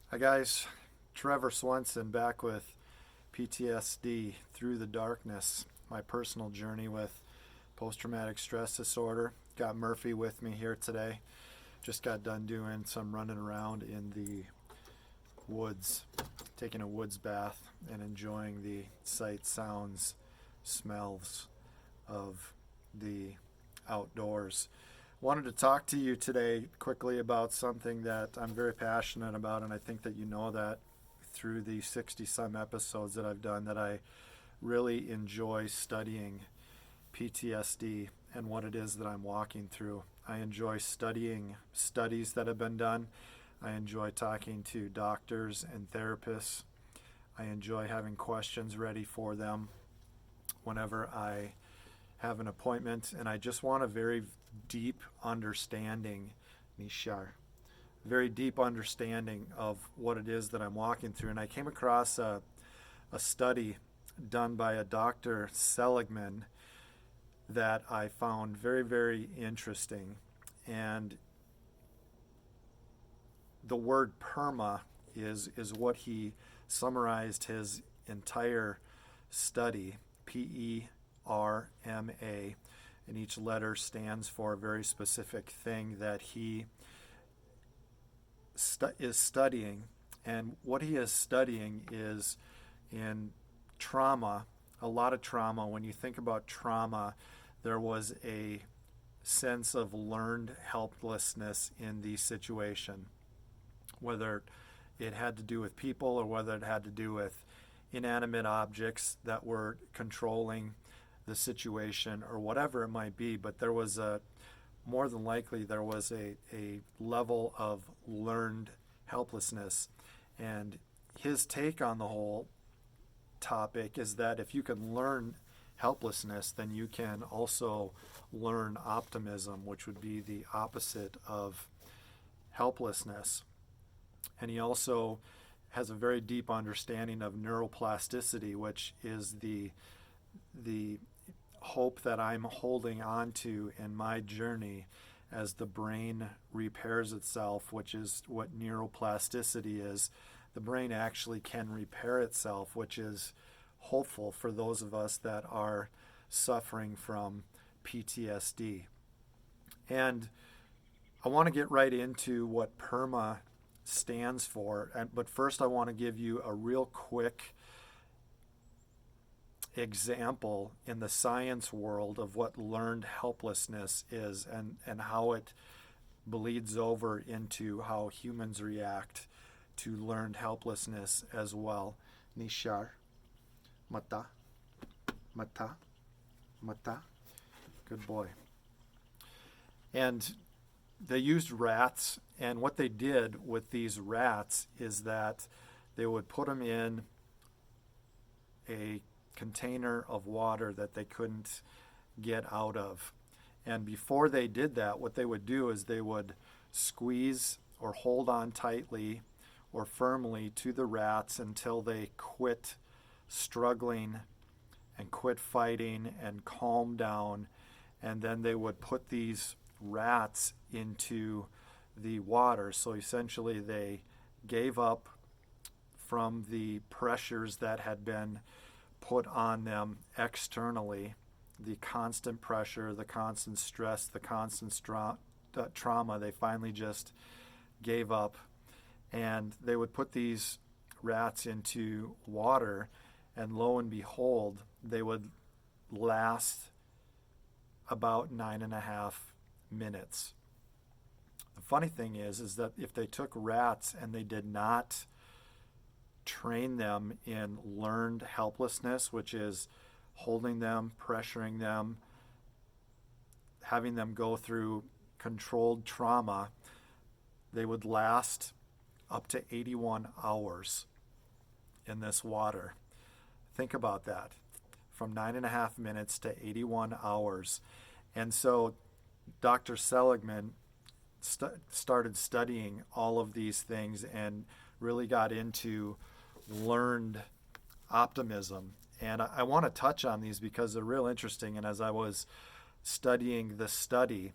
Hi guys, Trevor Swenson back with PTSD Through the Darkness, my personal journey with post-traumatic stress disorder. Got Murphy with me here today. Just got done doing some running around in the woods, taking a woods bath and enjoying the sights, sounds, smells of the outdoors. Wanted to talk to you today quickly about something that I'm very passionate about, and I think that you know that through the 60 some episodes that I've done, that I really enjoy studying PTSD and what it is that I'm walking through. I enjoy studying studies that have been done. I enjoy talking to doctors and therapists. I enjoy having questions ready for them whenever I have an appointment, and I just want a very deep understanding, Nishar, very deep understanding of what it is that I'm walking through. And I came across a study done by a Dr. Seligman that I found very, very interesting. And the word PERMA is what he summarized his entire study, PERMA, and each letter stands for a very specific thing that he is studying. And what he is studying is in trauma, a lot of trauma. When you think about trauma, there was a sense of learned helplessness in the situation, whether it had to do with people or whether it had to do with inanimate objects that were controlling the situation or whatever it might be. But there was more than likely there was a level of learned helplessness. And his take on the whole topic is that if you can learn helplessness, then you can also learn optimism, which would be the opposite of helplessness. And he also has a very deep understanding of neuroplasticity, which is the hope that I'm holding on to in my journey as the brain repairs itself, which is what neuroplasticity is. The brain actually can repair itself, which is hopeful for those of us that are suffering from PTSD. And I want to get right into what PERMA stands for, but first I want to give you a real quick example in the science world of what learned helplessness is, and how it bleeds over into how humans react to learned helplessness as well. Nishar, mata, mata, mata. Good boy. And they used rats, and what they did with these rats is that they would put them in a container of water that they couldn't get out of. And before they did that, what they would do is they would squeeze or hold on tightly or firmly to the rats until they quit struggling and quit fighting and calm down. And then they would put these rats into the water. So essentially they gave up from the pressures that had been put on them externally, the constant pressure, the constant stress, the constant trauma. They finally just gave up, and they would put these rats into water, and lo and behold, they would last about 9.5 minutes. The funny thing is that if they took rats and they did not train them in learned helplessness, which is holding them, pressuring them, having them go through controlled trauma, they would last up to 81 hours in this water. Think about that. From 9.5 minutes to 81 hours. And so Dr. Seligman started studying all of these things and really got into learned optimism. And I want to touch on these because they're real interesting. And as I was studying the study,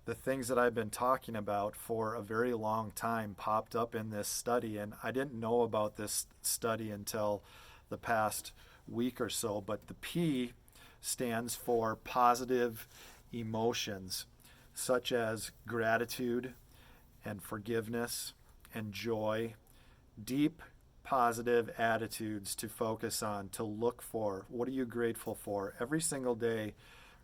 the things that I've been talking about for a very long time popped up in this study, and I didn't know about this study until the past week or so. But the P stands for positive emotions, such as gratitude and forgiveness and joy, deep positive attitudes to focus on, to look for. What are you grateful for every single day,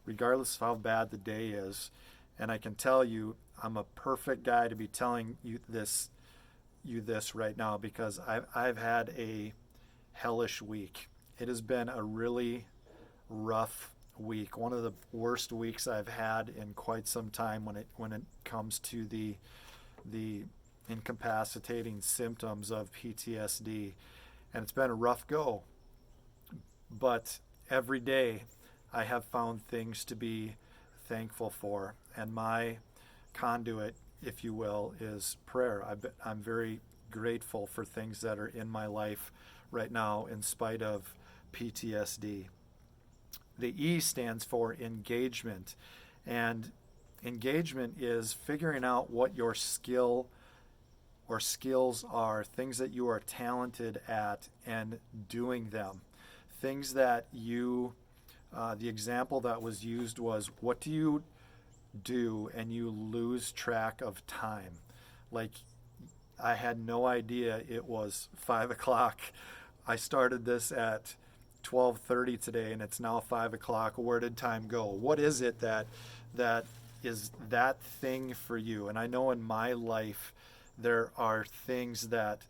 regardless of how bad the day is? And I can tell you, I'm a perfect guy to be telling you this right now, because I've had a hellish week. It has been a really rough week, one of the worst weeks I've had in quite some time when it comes to the incapacitating symptoms of PTSD. And it's been a rough go. But every day I have found things to be thankful for. And my conduit, if you will, is prayer. I'm very grateful for things that are in my life right now in spite of PTSD. The E stands for engagement. And engagement is figuring out what your skill or skills are, things that you are talented at, and doing them. Things that you, the example that was used was, what do you do and you lose track of time? Like, I had no idea it was 5 o'clock. I started this at 12:30 today, and it's now 5 o'clock. Where did time go? What is it that is that thing for you? And I know in my life there are things that,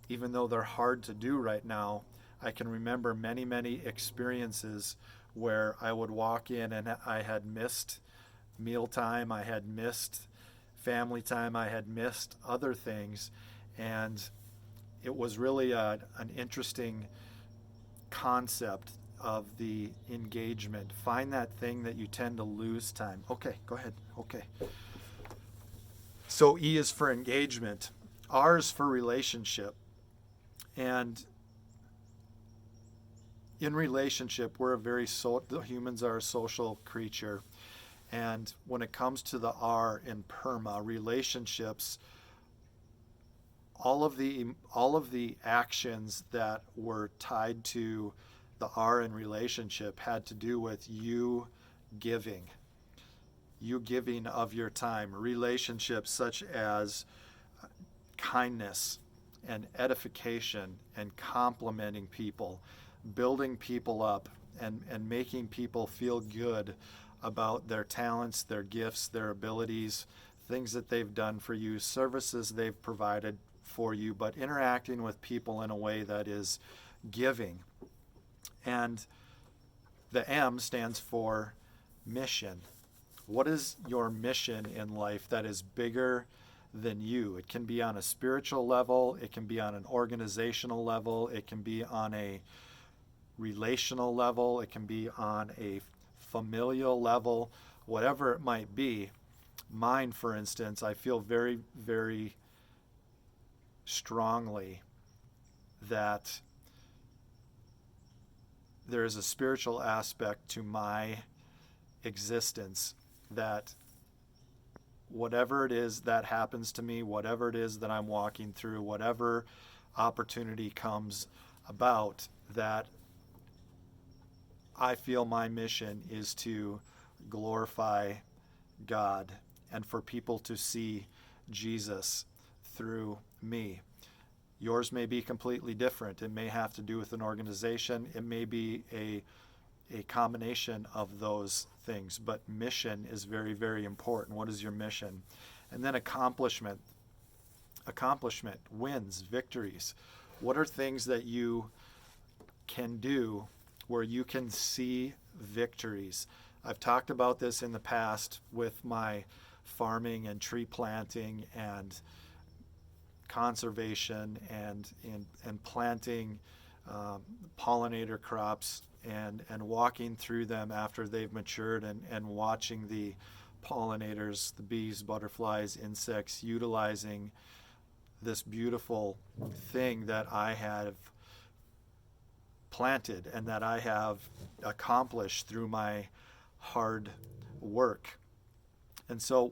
even though they're hard to do right now, I can remember many, many experiences where I would walk in and I had missed mealtime, I had missed family time, I had missed other things. And it was really an interesting concept of the engagement. Find that thing that you tend to lose time. Okay, go ahead. Okay. So E is for engagement. R is for relationship. And in relationship, humans are a social creature. And when it comes to the R in PERMA, relationships, all of the actions that were tied to the R in relationship had to do with you giving of your time. Relationships such as kindness and edification and complimenting people, building people up, and making people feel good about their talents, their gifts, their abilities, things that they've done for you, services they've provided for you, but interacting with people in a way that is giving. And the M stands for mission. What is your mission in life that is bigger than you? It can be on a spiritual level, it can be on an organizational level, it can be on a relational level, it can be on a familial level, whatever it might be. Mine, for instance, I feel very, very strongly that there is a spiritual aspect to my existence, that whatever it is that happens to me, whatever it is that I'm walking through, whatever opportunity comes about, that I feel my mission is to glorify God and for people to see Jesus through me. Yours may be completely different. It may have to do with an organization. It may be a combination of those things, but mission is very, very important. What is your mission? And then accomplishment, wins, victories. What are things that you can do where you can see victories? I've talked about this in the past with my farming and tree planting and conservation and planting pollinator crops and walking through them after they've matured and watching the pollinators, the bees, butterflies, insects, utilizing this beautiful thing that I have planted and that I have accomplished through my hard work. And so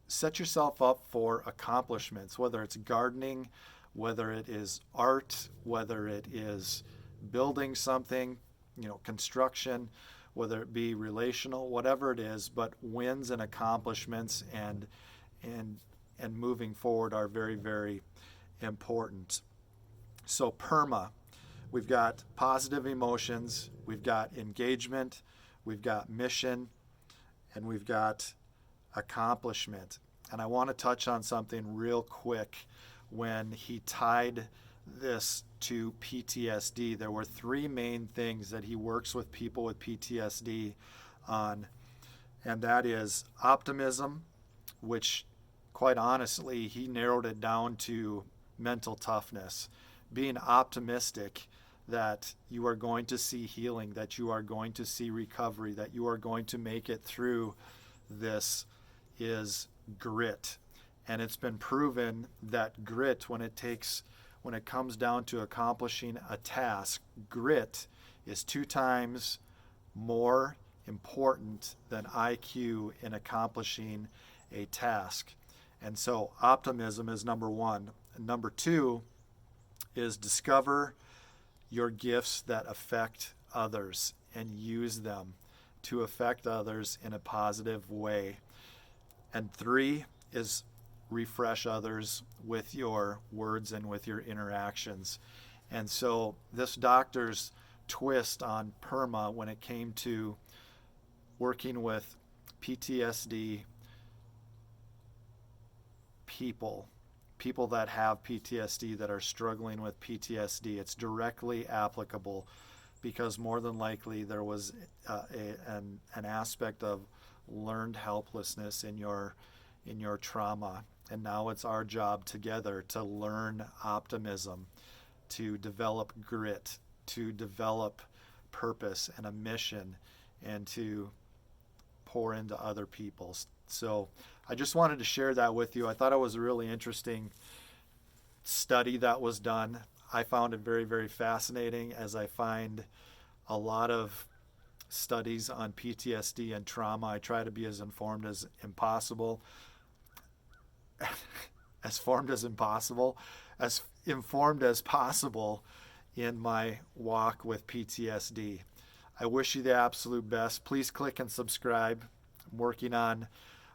set yourself up for accomplishments, whether it's gardening, whether it is art, whether it is building something, construction, whether it be relational, whatever it is, but wins and accomplishments and moving forward are very, very important. So PERMA, we've got positive emotions, we've got engagement, we've got mission, and we've got accomplishment. And I want to touch on something real quick. When he tied this to PTSD, there were three main things that he works with people with PTSD on, and that is optimism, which quite honestly, he narrowed it down to mental toughness, being optimistic that you are going to see healing, that you are going to see recovery, that you are going to make it through this is grit. And it's been proven that grit, when it comes down to accomplishing a task, grit is 2 times more important than IQ in accomplishing a task. And so optimism is number 1. And number 2 is discover your gifts that affect others and use them to affect others in a positive way. And 3 is refresh others with your words and with your interactions. And so this doctor's twist on PERMA when it came to working with PTSD people that have PTSD, that are struggling with PTSD, it's directly applicable because more than likely there was an aspect of learned helplessness in your trauma. And now it's our job together to learn optimism, to develop grit, to develop purpose and a mission, and to pour into other people. So I just wanted to share that with you. I thought it was a really interesting study that was done. I found it very, very fascinating, as I find a lot of studies on PTSD and trauma. I try to be as informed as possible. As informed as possible in my walk with PTSD. I wish you the absolute best. Please click and subscribe. I'm working on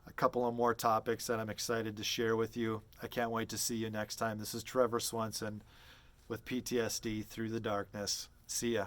a couple of more topics that I'm excited to share with you. I can't wait to see you next time. This is Trevor Swenson with PTSD Through the Darkness. See ya.